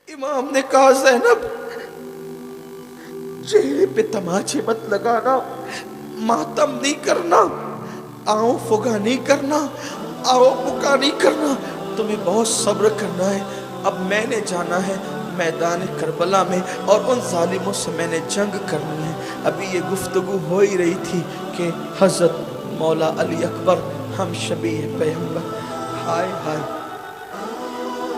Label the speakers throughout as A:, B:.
A: इमाम ने कहा, ज़ैनब चेहरे पे तमाचे मत लगाना, मातम नहीं करना, आओ फुगा नहीं करना, आओ पुका नहीं करना, तुम्हें बहुत सब्र करना है। अब मैंने जाना है मैदान करबला में और उन जालिमों से मैंने जंग करनी है। अभी ये गुफ्तगू हो ही रही थी कि हज़रत मौला अली अकबर हम शबीह पैगंबर, हाय हाय,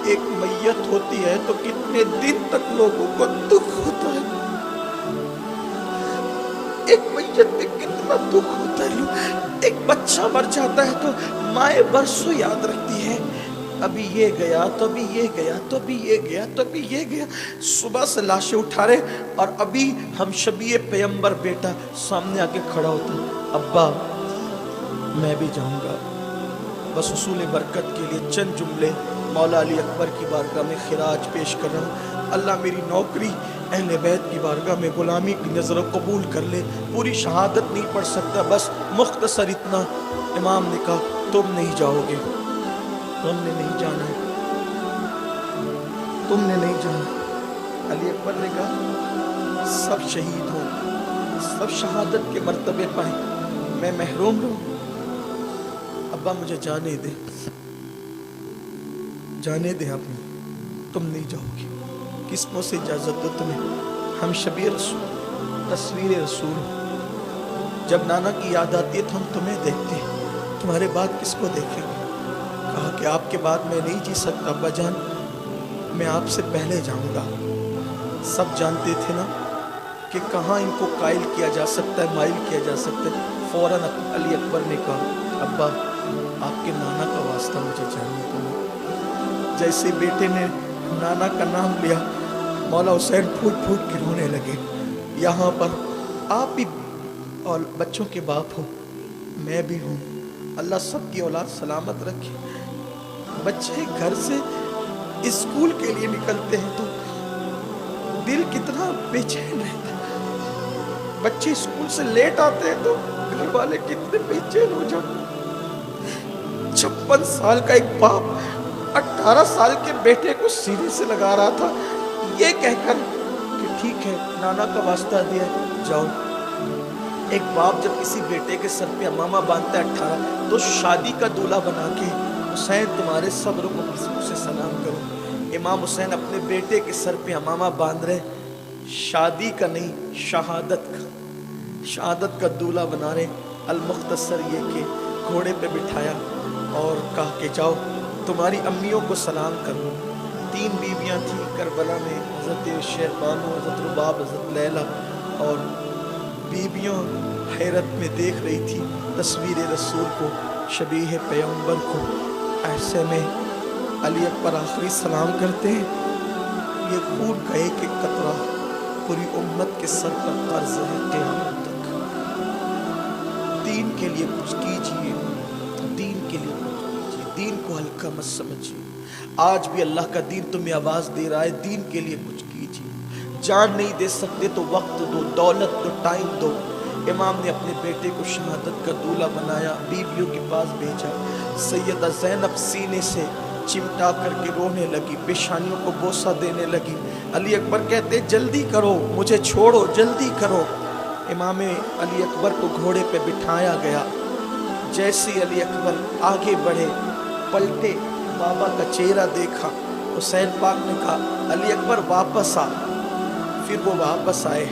A: एक मैयत होती है तो कितने दिन तक लोगों को दुख होता है, एक मैयत पे कितना दुख होता है। एक बच्चा मर जाता है तो माए बरसों याद रखती है, अभी ये गया तो अभी ये गया तो अभी ये गया तो अभी ये गया, सुबह से लाशें उठा रहे। और अभी हम शबीए पैगंबर बेटा सामने आके खड़ा होता है, अब्बा मैं भी जाऊंगा। बस उसूल बरकत के लिए चंद जुमले मौला अली अकबर की बारगाह में खिराज पेश कर रहा हूँ। अल्लाह मेरी नौकरी अहले बैत की बारगाह में गुलामी की नज़र कबूल कर ले। पूरी शहादत नहीं पढ़ सकता, बस मुख्तसर इतना। इमाम ने कहा, तुम नहीं जाओगे, तुमने नहीं जाना है, तुमने नहीं जाना। अली अकबर ने कहा, सब शहीद हो, सब शहादत के मर्तबे पाए, मैं महरूम रहूं। अब्बा मुझे जाने दे, जाने दे, आप तुम नहीं जाओगे, किस्मों से इजाजत दो तुम्हें, हम शबीर रसूल, तस्वीर रसूल। जब नाना की याद आती है तो हम तुम्हें देखते हैं, तुम्हारे बाद किसको देखेंगे। कहा कि आपके बाद मैं नहीं जी सकता अब्बा जान, मैं आपसे पहले जाऊंगा। सब जानते थे ना कि कहाँ इनको कायल किया जा सकता है, माइल किया जा सकता है। फौरन अली अकबर ने कहा, अब्बा आपके नाना का वास्ता मुझे जानने को। जैसे बेटे ने नाना का नाम लिया, मौला हुसैन फूट फूट के रोने लगे। यहाँ पर आप भी और बच्चों के बाप हो, मैं भी हूँ, अल्लाह सबकी औलाद सलामत रखे। बच्चे घर से स्कूल के लिए निकलते हैं तो दिल कितना बेचैन रहता है, बच्चे स्कूल से लेट आते हैं तो घर वाले कितने बेचैन हो जाते। 56 साल का एक बाप 18 साल के बेटे को सीने से लगा रहा था, ये कहकर कि ठीक है नाना का वास्ता दिया, जाओ। एक बाप जब किसी बेटे के सर पे अमामा बांधता है 18, तो शादी का दूल्हा बना के, हुसैन तुम्हारे सब्र को किस्मों से सलाम करो। इमाम हुसैन अपने बेटे के सर पे अमामा बांध रहे, शादी का नहीं शहादत का, शहादत का दूल्हा बना रहे। अल-मुख्तसर ये कि घोड़े पे बिठाया और कहा कि जाओ तुम्हारी अम्मियों को सलाम करो। 3 बीवियां थी करबला में, हज़रत शेरबानो, हज़रत रुबाब, हज़रत लैला। और बीवियों हैरत में देख रही थी तस्वीर रसूल को, शबीह पैगंबर को। ऐसे में अली अकबर आखिरी सलाम करते हैं, ये खून का एक एक कतरा पूरी उम्मत के सर पर कर्ज है क़यामत तक। दीन के लिए कुछ कीजिए, दीन के लिए कुछ कीजिए, दीन को हल्का मत समझिए। आज भी अल्लाह का दीन तुम्हें आवाज़ दे रहा है, दीन के लिए कुछ कीजिए। जान नहीं दे सकते तो वक्त दो, दौलत दो, टाइम दो। इमाम ने अपने बेटे को शहादत का दूल्हा बनाया, बीवियों के पास भेजा। सैयदा ज़ैनब सीने से चिमटा करके रोने लगी, पेशानियों को बोसा देने लगी। अली अकबर कहते जल्दी करो, मुझे छोड़ो, जल्दी करो। इमाम अली अकबर को घोड़े पे बिठाया गया। जैसे अली अकबर आगे बढ़े, पलटे, बाबा का चेहरा देखा, हुसैन पाक ने कहा अली अकबर वापस आ। फिर वो वापस आए,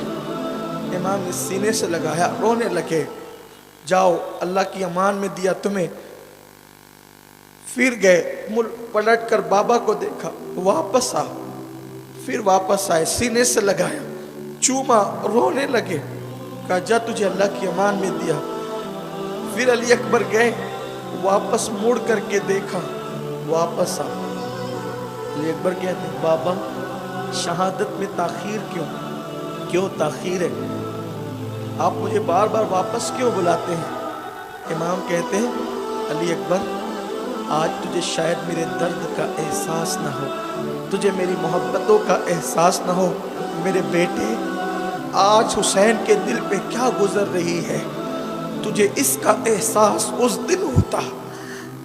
A: इमाम ने सीने से लगाया, रोने लगे, जाओ अल्लाह की अमान में दिया तुम्हें। फिर गए, मुड़ पलट कर बाबा को देखा, वापस आ। फिर वापस आए, सीने से लगाया, चूमा, रोने लगे, कहा जा तुझे अल्लाह की अमान में दिया। फिर अली अकबर गए, वापस मुड़ करके देखा, वापस आ। अली अकबर कहते बाबा शहादत में ताखीर क्यों ताखीर है, आप मुझे बार बार वापस क्यों बुलाते हैं। इमाम कहते हैं अली अकबर आज तुझे शायद मेरे दर्द का एहसास ना हो, तुझे मेरी मोहब्बतों का एहसास ना हो। मेरे बेटे आज हुसैन के दिल पे क्या गुजर रही है, तुझे इसका एहसास उस दिन होता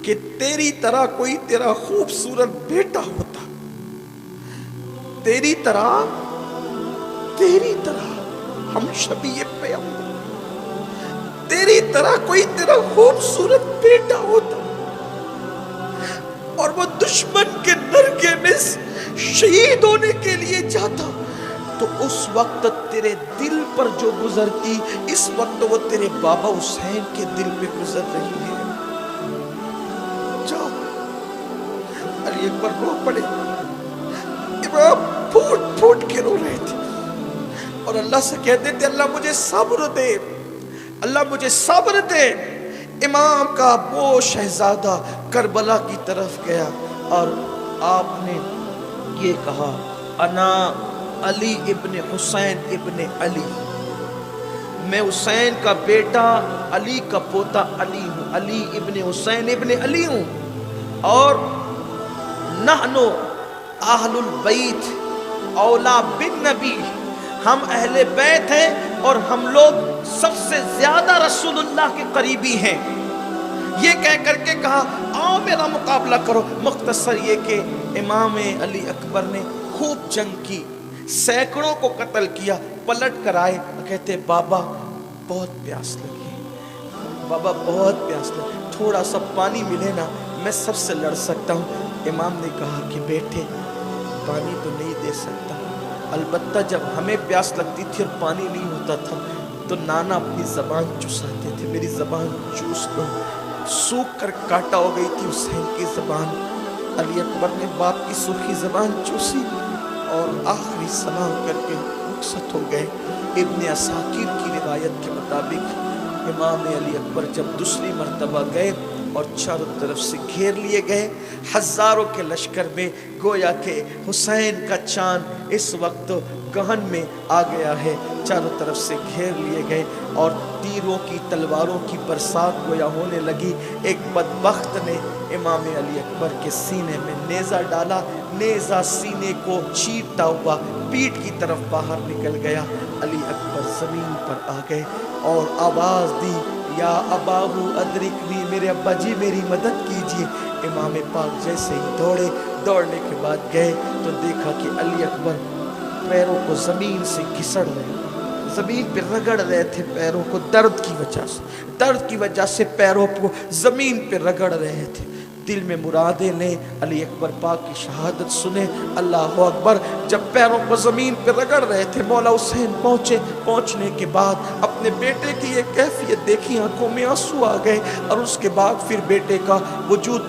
A: कि तेरी तरह कोई तेरा खूबसूरत बेटा होता। तेरी तरह हम शबीह पैगंबर, तेरी तरह कोई तेरा खूबसूरत बेटा होता और वो दुश्मन के नरके में शहीद होने के लिए जाता, तो उस वक्त तेरे दिल पर जो गुजरती, इस वक्त वो तेरे बाबा हुसैन के दिल पे गुजर रही है। जाओ। अली अकबर रो पड़े, इमाम फूट फूट के रो रहे थे और अल्लाह से कहते थे अल्लाह मुझे सब्र दे, अल्लाह मुझे सब्र दे। इमाम का वो शहजादा करबला की तरफ गया और आपने ये कहा, अना अली इब्ने हुसैन इब्ने अली, मैं हुसैन का बेटा अली का पोता अली हूँ, अली इब्ने हुसैन इब्ने अली हूँ। और नहनो अहलुल बैत औला बिन नबी, हम अहले बैत हैं और हम लोग सबसे ज्यादा रसूलुल्लाह के करीबी हैं। ये कह करके कहा आओ मेरा मुकाबला करो। मुख्तसर ये कि इमाम अली अकबर ने खूब जंग की, सैकड़ों को कत्ल किया, पलट कर आए, कहते बाबा बहुत प्यास लगी, बाबा बहुत प्यास लगी, थोड़ा सा पानी मिले ना, मैं सबसे लड़ सकता हूँ। इमाम ने कहा कि बेटे पानी तो नहीं दे सकता, अलबत्ता जब हमें प्यास लगती थी और पानी नहीं होता था तो नाना अपनी ज़बान चुसाते थे, मेरी ज़बान चूस लो। सूख कर काटा हो गई थी हुसैन की ज़बान। अली अकबर ने बाप की सूखी ज़बान चूसी और आखिरी सलाम करके रुखसत हो गए। इब्ने असाकिर की रिवायत के मुताबिक इमाम अली अकबर जब दूसरी मर्तबा गए और चारों तरफ से घेर लिए गए, हजारों के लश्कर में गोया के हुसैन का चांद इस वक्त गहन में आ गया है, चारों तरफ से घेर लिए गए और तीरों की तलवारों की बरसात गोया होने लगी। एक बदबख्त ने इमाम अली अकबर के सीने में नेज़ा डाला, नेज़ा सीने को चीरता हुआ पीठ की तरफ बाहर निकल गया। अली अकबर ज़मीन पर आ गए और आवाज़ दी, या अबाहू अदरिकनी, मेरे अब्बा जी मेरी मदद कीजिए। इमाम पाक जैसे ही दौड़े, दौड़ने के बाद गए तो देखा कि अली अकबर पैरों को ज़मीन से घिसड़ रहे, ज़मीन पे रगड़ रहे थे पैरों को, दर्द की वजह से पैरों को ज़मीन पे रगड़ रहे थे। दिल में मुरादें ले, अली अकबर पाक की शहादत सुने, अल्लाह अकबर। जब पैरों को ज़मीन पे रगड़ रहे थे मौला हुसैन पहुँचे। पहुँचने के बाद अपने बेटे की ये कैफियत देखी, आंखों में आंसू आ गए और उसके बाद फिर बेटे का वजूद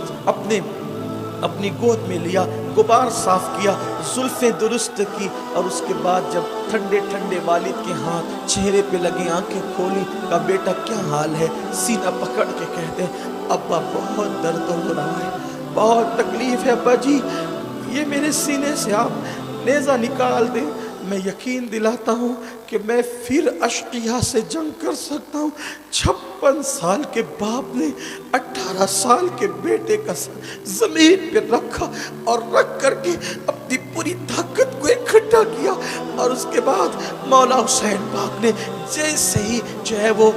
A: अपनी गोद में लिया, गुबार साफ किया, जुल्फें दुरुस्त की और उसके बाद जब ठंडे ठंडे वालिद के हाथ चेहरे पे लगी, आंखें खोली, का बेटा क्या हाल है, सीना पकड़ के कहते अब्बा बहुत दर्द हो रहा है, बहुत तकलीफ है अब्बा जी, ये मेरे सीने से आप नेज़ा निकाल दें, मैं यकीन दिलाता हूँ कि मैं फिर अशकिया से जंग कर सकता हूँ। 56 साल के बाप ने 18 साल के बेटे का सर जमीन पे रखा और रख करके अपनी पूरी ताकत को इकट्ठा किया और उसके बाद मौला हुसैन पाक ने जैसे ही जो है वो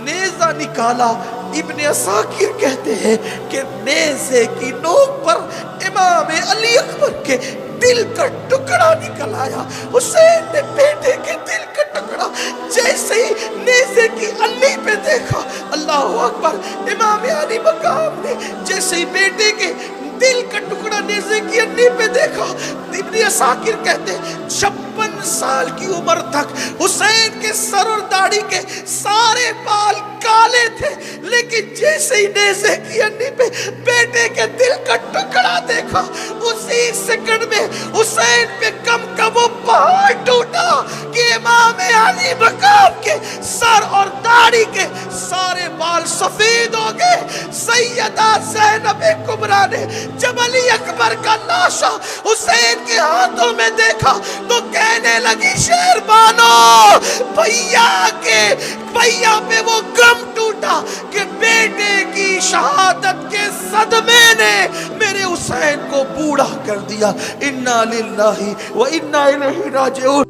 A: नेज़ा निकाला, इब्ने असाकिर कहते हैं कि नेज़े की नोक पर इमाम अली अकबर के दिल का टुकड़ा निकल आया। हुसैन ने बेटे के दिल का टुकड़ा जैसे ही नेज़े की अल्ली पे देखा, अल्लाह अकबर, इमाम अली मकाम ने जैसे ही बेटे के दिल का टुकड़ा नेज़े की अल्ली पे देखा, इब्ने असाकिर कहते 56 साल की उम्र तक हुसैन के सर और दाढ़ी के सारे बाल काले थे, लेकिन जैसे ही नेज़े की अन्नी पे बेटे के दिल का टुकड़ा देखा, उसी सेकंड में हुसैन पे कम का वो पहाड़ टूटा कि इमाम अली मकाम के सर और दाढ़ी के सारे बाल सफेद हो गए। सैयदा ज़ैनब कुबरा ने जब अली अकबर का लाशा हुसैन के हाथों में देखा तो कहने लगी शेरबानो, भैया पे वो गम टूटा कि बेटे की शहादत के सदमे ने मेरे हुसैन को बूढ़ा कर दिया। इन्ना लिल्लाहि व इन्ना इलैहि राजिऊन।